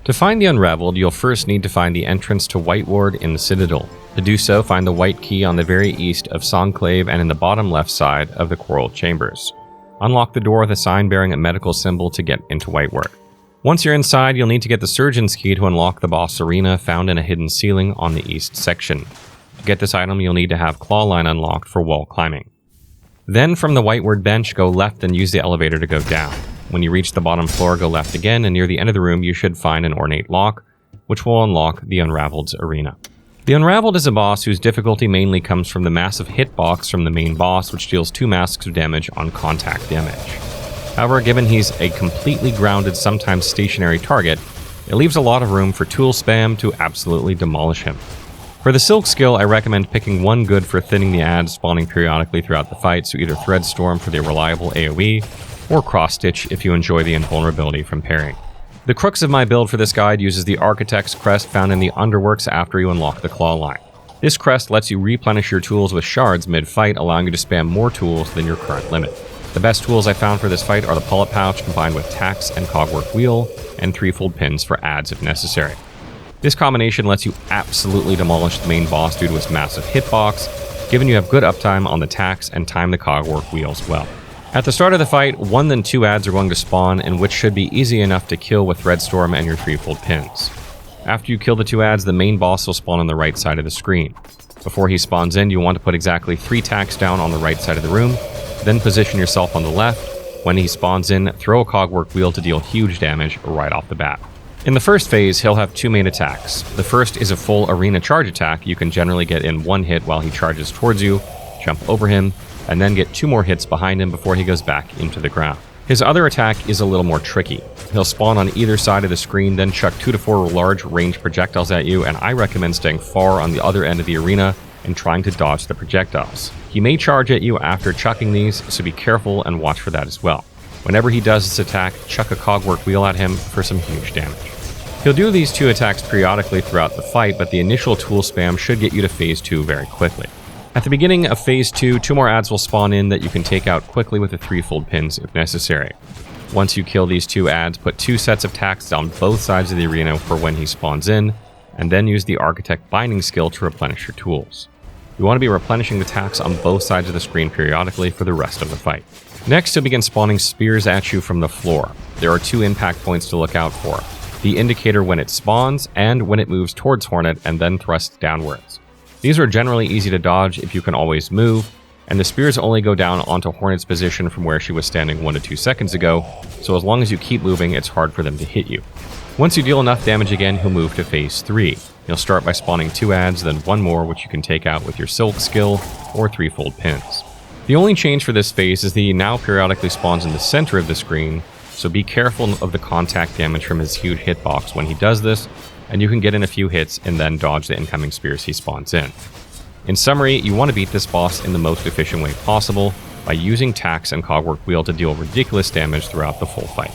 To find the Unravelled, you'll first need to find the entrance to White Ward in the Citadel. To do so, find the white key on the very east of Songclave and in the bottom left side of the Coral Chambers. Unlock the door with a sign bearing a medical symbol to get into White Ward. Once you're inside, you'll need to get the Surgeon's Key to unlock the boss arena found in a hidden ceiling on the east section. To get this item, you'll need to have Clawline unlocked for wall climbing. Then, from the White Ward bench, go left and use the elevator to go down. When you reach the bottom floor, go left again, and near the end of the room, you should find an ornate lock, which will unlock the Unravelled's arena. The Unravelled is a boss whose difficulty mainly comes from the massive hitbox from the main boss, which deals 2 masks of damage on contact damage. However, given he's a completely grounded, sometimes stationary target, it leaves a lot of room for tool spam to absolutely demolish him. For the Silk skill, I recommend picking one good for thinning the ads spawning periodically throughout the fight, so either Threadstorm for the reliable AoE, or Cross Stitch if you enjoy the invulnerability from parrying. The crux of my build for this guide uses the Architect's Crest found in the Underworks after you unlock the Claw Line. This crest lets you replenish your tools with shards mid-fight, allowing you to spam more tools than your current limit. The best tools I found for this fight are the Pullet Pouch combined with Tacks and Cogwork Wheel, and threefold pins for ads if necessary. This combination lets you absolutely demolish the main boss due to its massive hitbox, given you have good uptime on the Tacks and time the Cogwork Wheels well. At the start of the fight, 1 then 2 ads are going to spawn, and which should be easy enough to kill with Threadstorm and your threefold pins. After you kill the 2 ads, the main boss will spawn on the right side of the screen. Before he spawns in, you want to put exactly 3 tacks down on the right side of the room, then position yourself on the left. When he spawns in, throw a Cogwork Wheel to deal huge damage right off the bat. In the first phase, he'll have 2 main attacks. The first is a full arena charge attack you can generally get in 1 hit while he charges towards you, jump over him, and then get 2 more hits behind him before he goes back into the ground. His other attack is a little more tricky. He'll spawn on either side of the screen, then chuck 2 to 4 large ranged projectiles at you, and I recommend staying far on the other end of the arena and trying to dodge the projectiles. He may charge at you after chucking these, so be careful and watch for that as well. Whenever he does this attack, chuck a Cogwork Wheel at him for some huge damage. He'll do these 2 attacks periodically throughout the fight, but the initial tool spam should get you to phase 2 very quickly. At the beginning of phase 2, 2 more ads will spawn in that you can take out quickly with the threefold pins if necessary. Once you kill these 2 ads, put 2 sets of tacks down both sides of the arena for when he spawns in, and then use the Architect Binding skill to replenish your tools. You want to be replenishing the tacks on both sides of the screen periodically for the rest of the fight. Next, you'll begin spawning spears at you from the floor. There are 2 impact points to look out for: the indicator when it spawns, and when it moves towards Hornet and then thrusts downwards. These are generally easy to dodge if you can always move, and the spears only go down onto Hornet's position from where she was standing 1 to 2 seconds ago, so as long as you keep moving, it's hard for them to hit you. Once you deal enough damage again, he'll move to phase 3. You'll start by spawning 2 ads, then 1 more, which you can take out with your Silk skill or threefold pins. The only change for this phase is that he now periodically spawns in the center of the screen, so be careful of the contact damage from his huge hitbox when he does this, and you can get in a few hits and then dodge the incoming spears he spawns in. In summary, you want to beat this boss in the most efficient way possible by using Tacks and Cogwork Wheel to deal ridiculous damage throughout the full fight.